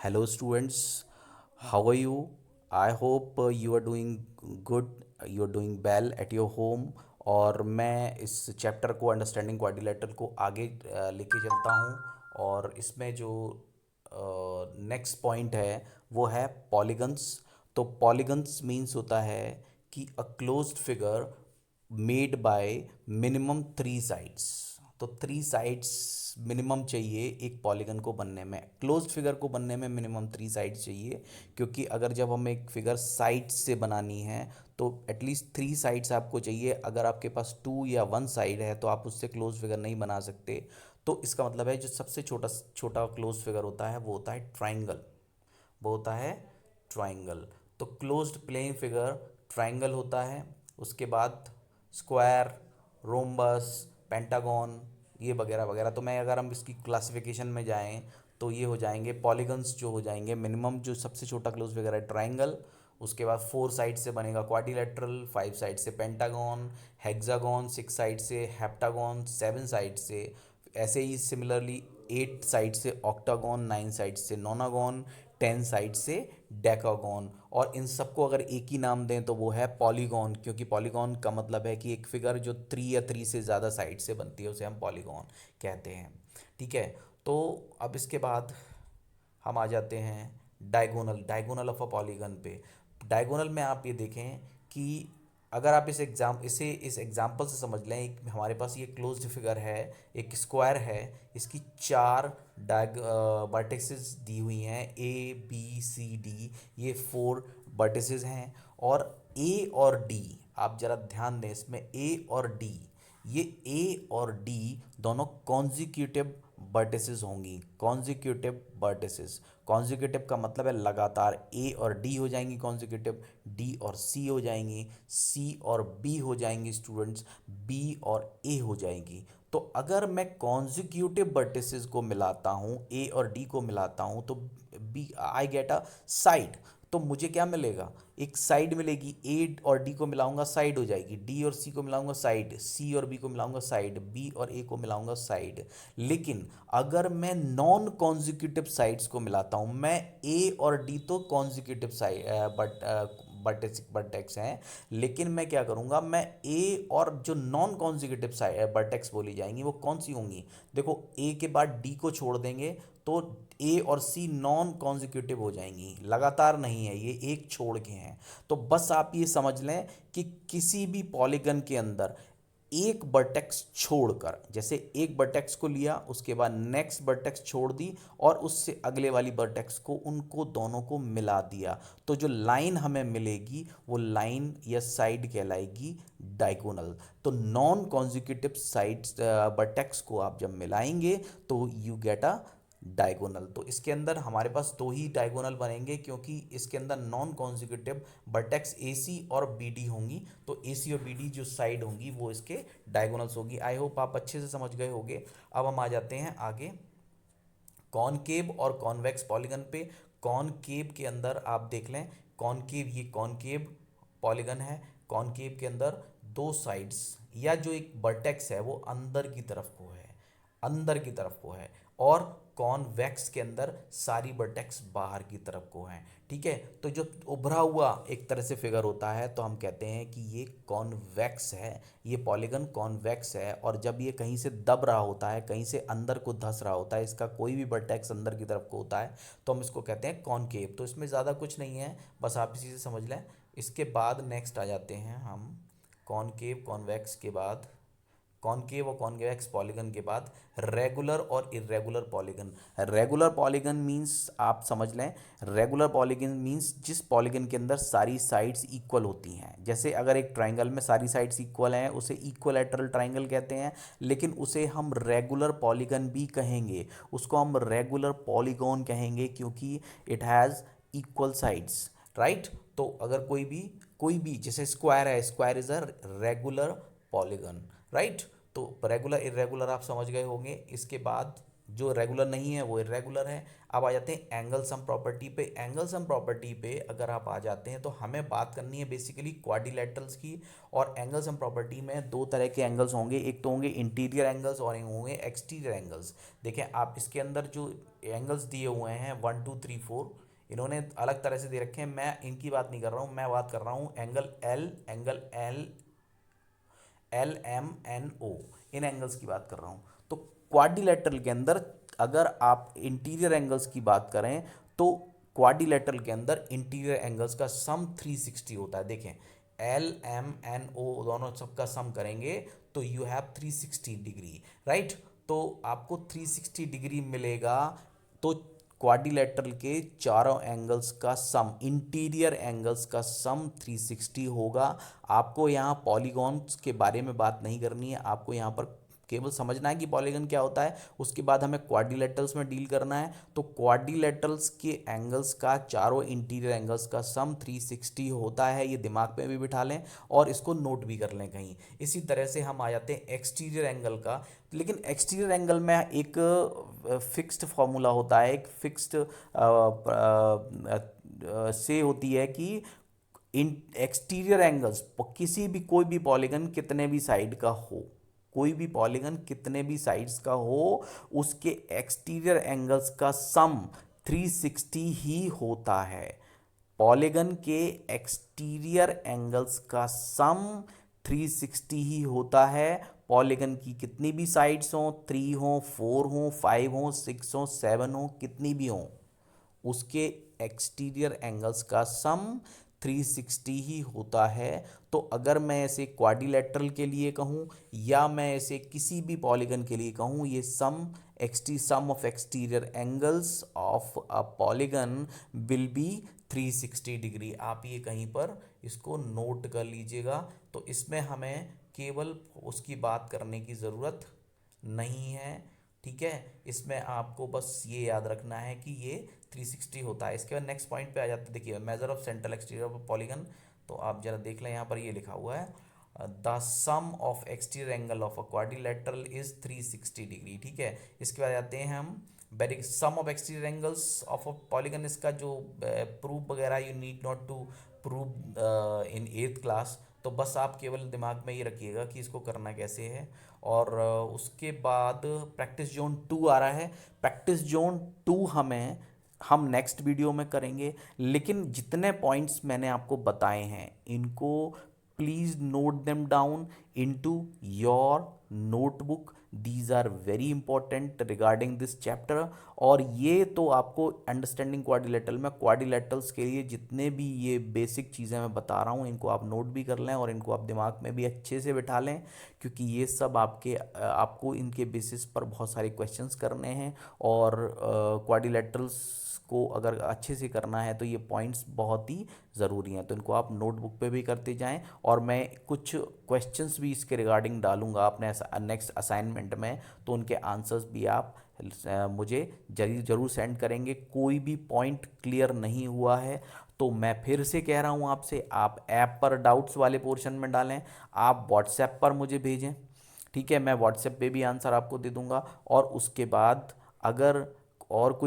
Hello, students. How are you? I hope you are doing good. You are doing well at your home. और मैं इस chapter को understanding quadrilateral को आगे लेके चलता हूँ। और इसमें जो नेक्स्ट पॉइंट है वो है पॉलीगन्स। तो पॉलीगन्स मीन्स होता है कि a closed figure made by minimum three sides. तो थ्री साइड्स मिनिमम चाहिए एक पॉलीगन को बनने में, क्लोज्ड फिगर को बनने में मिनिमम थ्री साइड्स चाहिए। क्योंकि अगर जब हम एक फिगर साइड से बनानी है तो एटलीस्ट थ्री साइड्स आपको चाहिए। अगर आपके पास टू या वन साइड है तो आप उससे क्लोज फिगर नहीं बना सकते। तो इसका मतलब है जो सबसे छोटा छोटा क्लोज फिगर होता है वो होता है ट्राइंगल। वो होता है ट्राइंगल। तो क्लोज्ड प्लेन फिगर ट्राइंगल होता है। उसके बाद स्क्वायर, रोम्बस, पेंटागन, ये वगैरह वगैरह। तो मैं अगर हम इसकी क्लासिफिकेशन में जाएं तो ये हो जाएंगे पॉलीगन्स जो हो जाएंगे मिनिमम। जो सबसे छोटा क्लोज फिगर है ट्राइंगल। उसके बाद फोर साइड से बनेगा क्वाड्रिलेटरल, फाइव साइड से पेंटागन, हेक्सागन, सिक्स साइड से हेप्टागन, सेवन साइड से ऐसे ही सिमिलरली एट साइड से ऑक्टागन, नाइन साइड से नोनागन, टेन साइड से डेकागन। और इन सबको अगर एक ही नाम दें तो वो है पॉलीगॉन। क्योंकि पॉलीगॉन का मतलब है कि एक फिगर जो थ्री या थ्री से ज़्यादा साइड से बनती है उसे हम पॉलीगॉन कहते हैं। ठीक है। तो अब इसके बाद हम आ जाते हैं diagonal, diagonal of a polygon पे। डायगोनल में आप ये देखें कि अगर आप इस एग्जांपल से समझ लें, एक हमारे पास ये क्लोज्ड फिगर है, एक स्क्वायर है, इसकी चार वर्टिसेस दी हुई हैं, ए बी सी डी, ये फोर वर्टिसेस हैं। और ए और डी, आप जरा ध्यान दें इसमें, ए और डी, ये ए और डी दोनों कॉन्जिक्यूटिव वर्टिसेस होंगी। कॉन्जिक्यूटिव वर्टिसेस, कॉन्जिक्यूटिव का मतलब है लगातार। ए और डी हो जाएंगी कॉन्जिक्यूटिव, डी और सी हो जाएंगी, सी और बी हो जाएंगी स्टूडेंट्स, बी और ए हो जाएंगी। तो अगर मैं कॉन्जिक्यूटिव वर्टिसेस को मिलाता हूँ, ए और डी को मिलाता हूँ, तो B I get a side. तो मुझे क्या मिलेगा, एक साइड मिलेगी। ए और डी को मिलाऊंगा साइड हो जाएगी, डी और सी को मिलाऊंगा साइड, सी और बी को मिलाऊंगा साइड, बी और ए को मिलाऊंगा साइड। लेकिन अगर मैं नॉन कॉन्जिक्यूटिव साइड्स को मिलाता हूं, मैं ए और डी तो कॉन्जिक्यूटिव साइड वर्टेक्स हैं, लेकिन मैं क्या करूंगा, मैं ए और जो नॉन कॉन्जिक्यूटिव वर्टेक्स बोली जाएंगी वो कौन सी होंगी। देखो, ए के बाद डी को छोड़ देंगे तो ए और सी नॉन कॉन्जिक्यूटिव हो जाएंगी, लगातार नहीं है, ये एक छोड़ के हैं। तो बस आप ये समझ लें कि किसी भी पॉलीगन के अंदर एक वर्टेक्स छोड़कर, जैसे एक वर्टेक्स को लिया उसके बाद नेक्स्ट वर्टेक्स छोड़ दी और उससे अगले वाली वर्टेक्स को, उनको दोनों को मिला दिया, तो जो लाइन हमें मिलेगी वो लाइन या साइड कहलाएगी डायगोनल। तो नॉन कॉन्जिक्यूटिव साइड्स वर्टेक्स को आप जब मिलाएंगे तो यू गेट अ डायगोनल। तो इसके अंदर हमारे पास दो ही डायगोनल बनेंगे क्योंकि इसके अंदर नॉन कॉन्जिक्यूटिव वर्टेक्स ए सी और बी डी होंगी। तो ए सी और बी डी जो साइड होंगी वो इसके डायगोनल्स होगी। आई होप आप अच्छे से समझ गए होंगे। अब हम आ जाते हैं आगे कॉनकेव और कॉन्वेक्स पॉलीगन पे। कॉनकेव के अंदर आप देख लें, कॉनकेव, ये कॉनकेव पॉलीगन है। कॉनकेव के अंदर दो साइड्स या जो एक वर्टेक्स है वो अंदर की तरफ को है, अंदर की तरफ को है। और कॉन्वेक्स के अंदर सारी वर्टेक्स बाहर की तरफ को हैं। ठीक है। तो जो उभरा हुआ एक तरह से फिगर होता है तो हम कहते हैं कि ये कॉन्वेक्स है, ये पॉलीगन कॉन्वेक्स है। और जब ये कहीं से दब रहा होता है, कहीं से अंदर को धंस रहा होता है, इसका कोई भी वर्टेक्स अंदर की तरफ को होता है, तो हम इसको कहते हैं कॉनकेव। तो इसमें ज़्यादा कुछ नहीं है, बस आप इसी से समझ लें। इसके बाद नेक्स्ट आ जाते हैं हम कॉनकेव कॉन्वेक्स के बाद, कॉनकेव और कॉन्वेक्स पॉलीगन के बाद रेगुलर और irregular polygon. Regular polygon means आप समझ लें, रेगुलर पॉलीगन मींस जिस पॉलीगन के अंदर सारी साइड्स इक्वल होती हैं। जैसे अगर एक ट्राइंगल में सारी साइड्स इक्वल हैं उसे इक्वलेटरल ट्राइंगल कहते हैं, लेकिन उसे हम रेगुलर पॉलीगन भी कहेंगे, उसको हम रेगुलर पॉलीगॉन कहेंगे क्योंकि it has equal sides, right. तो अगर कोई भी जैसे स्क्वायर है, square is a regular polygon, right. तो रेगुलर इरेगुलर आप समझ गए होंगे। इसके बाद जो रेगुलर नहीं है वो इरेगुलर है। अब आ जाते हैं एंगल सम प्रॉपर्टी पे। एंगल सम प्रॉपर्टी पे अगर आप आ जाते हैं तो हमें बात करनी है बेसिकली क्वाड्रिलेटरल्स की। और एंगल सम प्रॉपर्टी में दो तरह के एंगल्स होंगे, एक तो होंगे इंटीरियर एंगल्स और एक होंगे एक्सटीरियर एंगल्स। देखें आप इसके अंदर जो एंगल्स दिए हुए हैं 1 2 3 4, इन्होंने अलग तरह से दे रखे हैं, मैं इनकी बात नहीं कर रहा हूँ, मैं बात कर रहा हूँ angle L M N O, इन एंगल्स की बात कर रहा हूँ। तो क्वाड्रिलेटरल के अंदर अगर आप इंटीरियर एंगल्स की बात करें तो क्वाड्रिलेटरल के अंदर इंटीरियर एंगल्स का सम 360 होता है। देखें LMNO दोनों सबका सम करेंगे तो यू हैव 360 डिग्री, राइट। तो आपको 360 डिग्री मिलेगा। तो क्वाड्रिलेटरल के चारों एंगल्स का सम, इंटीरियर एंगल्स का सम 360 होगा। आपको यहाँ पॉलीगॉन्स के बारे में बात नहीं करनी है, आपको यहाँ पर केवल समझना है कि पॉलीगन क्या होता है। उसके बाद हमें क्वाड्रिलेटरल्स में डील करना है। तो क्वाड्रिलेटरल्स के एंगल्स का चारों इंटीरियर एंगल्स का सम 360 होता है, ये दिमाग में भी बिठा लें और इसको नोट भी कर लें कहीं। इसी तरह से हम आ जाते हैं एक्सटीरियर एंगल का। लेकिन एक्सटीरियर एंगल में एक फिक्स्ड फार्मूला होता है, एक फिक्स्ड से होती है कि इन एक्सटीरियर एंगल्स किसी भी कोई भी पॉलीगन कितने भी साइड का हो, कोई भी पॉलीगन कितने भी साइड्स का हो, उसके एक्सटीरियर एंगल्स का सम 360 ही होता है। पॉलीगन के एक्सटीरियर एंगल्स का सम 360 ही होता है। पॉलीगन की कितनी भी साइड्स हो, 3 हो, 4 हो, 5 हो, 6 हो, 7 हो, कितनी भी हो, उसके एक्सटीरियर एंगल्स का सम 360 ही होता है। तो अगर मैं इसे क्वाड्रिलेटरल के लिए कहूँ या मैं इसे किसी भी पॉलीगन के लिए कहूँ, ये sum of exterior angles of a polygon will be 360 degree. आप ये कहीं पर इसको नोट कर लीजिएगा। तो इसमें हमें केवल उसकी बात करने की ज़रूरत नहीं है, ठीक है। इसमें आपको बस ये याद रखना है कि ये 360 होता है। इसके बाद नेक्स्ट पॉइंट पे आ जाते हैं। देखिए measure of central exterior of polygon, तो आप जरा देख लें, यहाँ पर ये लिखा हुआ है the sum of exterior angle of a quadrilateral is 360 degree, ठीक है। इसके बाद आते हैं हम very sum of exterior angles of a polygon. इसका जो प्रूफ वगैरह you need not to prove in 8th class, तो बस आप केवल दिमाग में ये रखिएगा कि इसको करना कैसे है। और उसके बाद प्रैक्टिस जोन 2 आ रहा है। प्रैक्टिस जोन 2 हम नेक्स्ट वीडियो में करेंगे। लेकिन जितने पॉइंट्स मैंने आपको बताए हैं इनको please note them down into your notebook. These are very important regarding this chapter. और ये तो आपको अंडरस्टैंडिंग क्वाड्रिलेटरल में क्वाड्रिलेटरल्स के लिए जितने भी ये बेसिक चीज़ें मैं बता रहा हूँ इनको आप नोट भी कर लें और इनको आप दिमाग में भी अच्छे से बिठा लें, क्योंकि ये सब आपको इनके बेसिस पर बहुत सारे क्वेश्चंस करने हैं। और क्वाड्रिलेटरल्स को अगर अच्छे से करना है तो ये पॉइंट्स बहुत ही ज़रूरी हैं, तो इनको आप नोटबुक पे भी करते जाएं। और मैं कुछ क्वेश्चंस भी इसके रिगार्डिंग डालूंगा अपने नेक्स्ट असाइनमेंट में, तो उनके आंसर्स भी आप मुझे ज़रूर सेंड करेंगे। कोई भी पॉइंट क्लियर नहीं हुआ है तो मैं फिर से कह रहा हूँ आपसे, आप ऐप पर डाउट्स वाले पोर्शन में डालें, आप व्हाट्सएप पर मुझे भेजें, ठीक है। मैं व्हाट्सएप पे भी आंसर आपको दे दूंगा। और उसके बाद अगर और कोई